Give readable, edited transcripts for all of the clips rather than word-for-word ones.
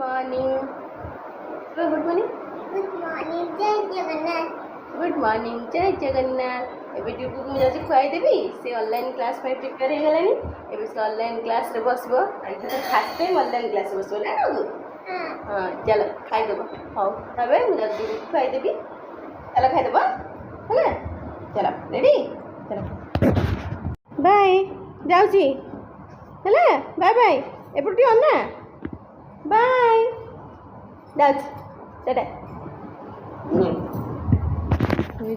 Morning good morning जय Jagannath good morning जय जगन्नाथ एबे ड्यूटी को जाके खुआई देबी से ऑनलाइन क्लास पे प्रिपेयर हो गलानी एबे से ऑनलाइन क्लास रे बसबो आज तो फास्ट टाइम ऑनलाइन क्लास बसबो ना नु हां चलो खाई देबो हां तबे मुझे ड्यूटी खुआई देबी चलो खाई देबो है ना चलो रेडी चलो बाय जाउची ହେଲା ବାଏ ବାଏ ଏପଟେ ଟିକେ ଅନା ବାଏ ଯାଉଛି ସେଟା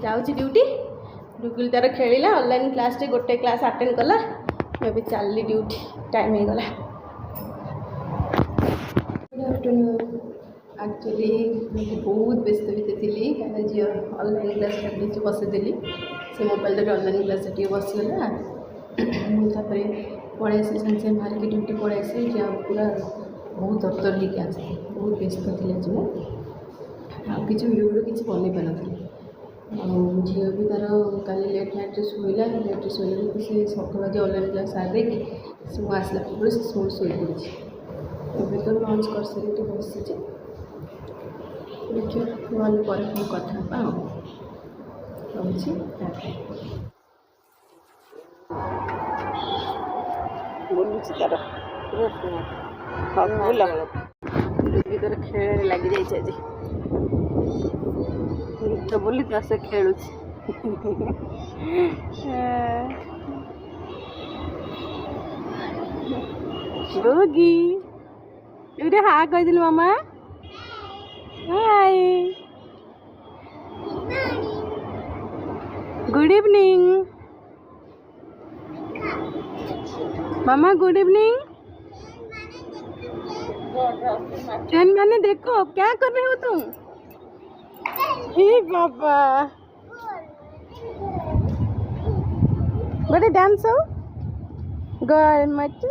ଯାଉଛି ଡ୍ୟୁଟି ଡୁଗୁଲ ତାର ଖେଳିଲା ଅନଲାଇନ୍ କ୍ଲାସ୍ରେ ଗୋଟେ କ୍ଲାସ୍ ଆଟେଣ୍ଡ କଲା ମୁଁ ଏବେ ଚାଲିଲି ଡ୍ୟୁଟି ଟାଇମ୍ ହେଇଗଲା ଆକ୍ଚୁଆଲି ବହୁତ ବ୍ୟସ୍ତ ଭିତରେ ଥିଲି କାରଣ ଝିଅ ଅନଲାଇନ୍ କ୍ଲାସ୍ ଛାଡ଼ିଦେଇଛି ବସେଇଦେଲି ସେ ମୋବାଇଲରେ ଅନଲାଇନ୍ କ୍ଲାସ୍ ଟିକେ ବସିଗଲା ମୁଁ ତାପରେ पढ़े से सागे सागे मार्केट ड्यूटी पढ़े से पूरा बहुत तरतर लेके आसे बहुत व्यस्त थी आज कि भिडियो किसी बन पार झी भी तार का लेट नाइट शोला लेट शोला से सकाल आज ऑनलाइन क्लास सारे से आसला पूरा से शोई पड़ी एवं तो लंच कर सारे बसी देखिए नल पर कथा रही बोलुची तार हाँ बोल डुगी तार खेल लगी जाइए आज गीत बोली तो से खेलुची डुगी ये हाँ कहीदिल मामा हाय गुड इवनिंग मामा गुड इवनिंग ट्रेन मैंने देखो क्या कर रहे हो तुम हे बाबा बड़े डांस हो गर्ल मत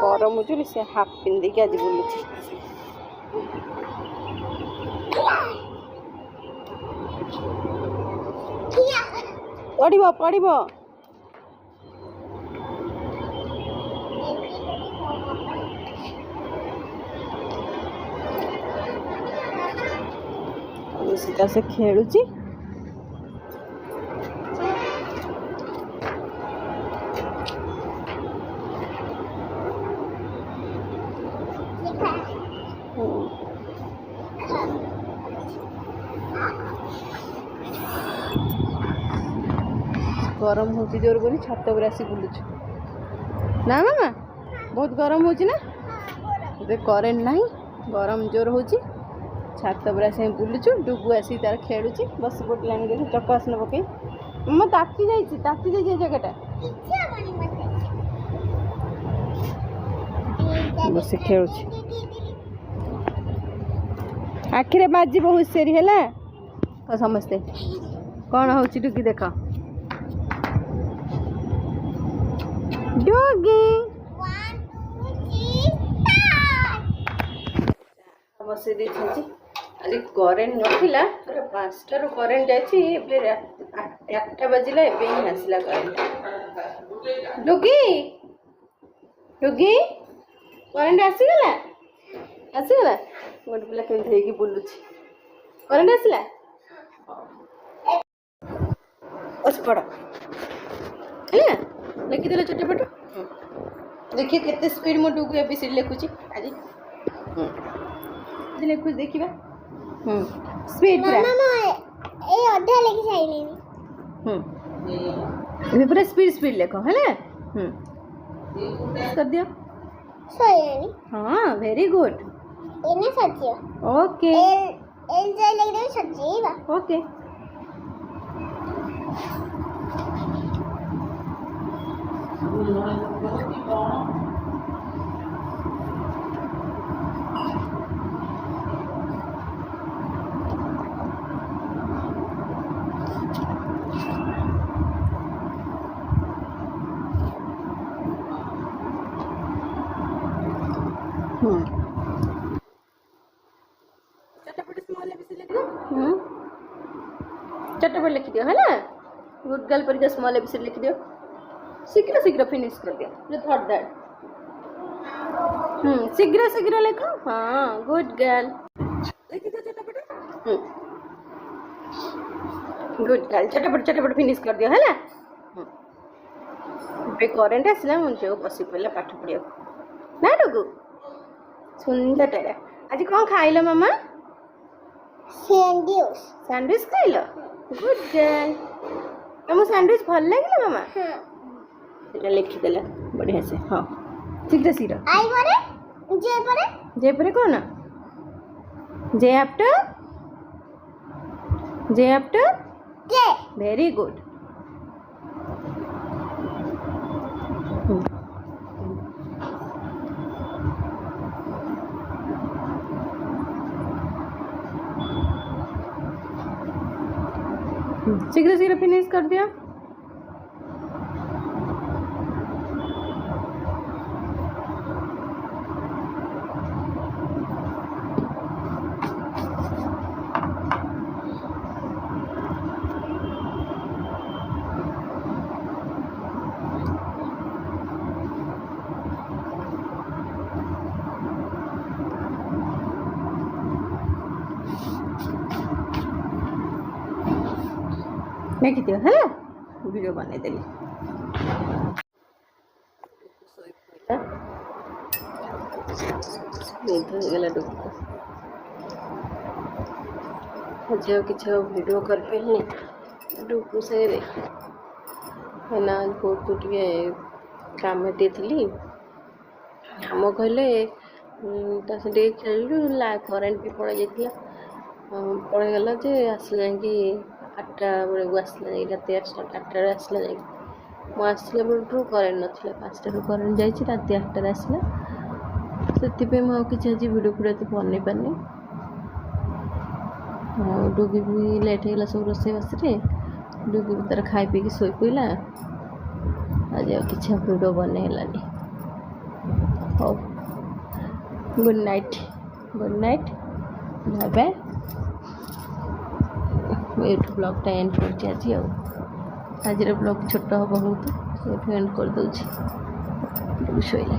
गरम हो से हाफ पिंधि आज बुलुची पढ़ो पढ़ो सीधा से खेलुची गरम हो जोर बोली छत पर आसी बुलुचु ना मामा बहुत गरम हो ना करेन्ट ना गरम जोर हो छत पर आस बुलुचु डुगु आसी तार खेलुची बस पड़े देख चक आसन पकई मामा ताती जाए जगटा बस खेलुची आखिरे बाजी बहुत सेरी है समस्ते कौन हो डुगी देख डॉगी बसई दी आज करेन्ट नाला पूरा 5टार करेन्ट जाए 8टा बजला एवं आसला करेन्ट डुगी डुगी करेन्ट आसीगला गोटे पिला केमती बुलुची करेन्ट आसला पड़ है लिखिदेल चटपट देखिए केते स्पीड मो डुगु एबीसीडी लिखुची आज लिखुच देखिबा स्पीड पूरा मामा ए अधा लिखि साइलेनी ए पूरा स्पीड लिखो है ना कर दियो सही हां वेरी गुड इने सच्ची ओके एल जे लिख दे सच्ची बा ओके चटपट लिखि दियो है ना गुड गर्ल परिका स्मॉल एबीसीडी लिखि दियो शीघ्र शीघ्र फिनिश कर दियो जो थॉट दैट शीघ्र शीघ्र लिखो हाँ गुड गर्ल लिखि दियो चटपट गुड गर्ल चटपट फिनिश कर दियो है ना पे करेंट आसला मुझे बसी पड़ा पाठ पढ़िया ना डुगु सुंदर टेरा आज कौन खाइल मामा सैंडविच सैंडविच खाइल गुड गर्ल तुम सैंडविच भल लगे मामा এটা লিখি দেলা बढ़िया से हाँ शीघ्र शीघ्र आई परे जे परे कौन जे आफ्टर के वेरी गुड शीघ्र शीघ्र फिनिश कर दिया नहीं दियो है वीडियो बने देली गला डुबको आज किसी वीडियो कर पारे डुबको से है ना बहुत टे काम थी आम कहले खेलु करेन्ट भी पड़े जाता पड़ेगला जे आसला जा 8टा बेलू आसला रात 8टा आसला जा आसला बेलू करेन्ट नाला 5टारू करेन्ट जाइए रात 8टार आसला से किसी आज वीडियो फीडियो तो बन पारे डुगी भी लेट होगा सब रोसे बास डुगी भी तार खाई पी शोई पड़ा आज किसी वीडियो बनईलानी हो गुड नाइट बाय बाय ये ब्लॉगटा एंड कर आज ब्लॉग छोट हम बहुत एंड कर दूसरी शोला।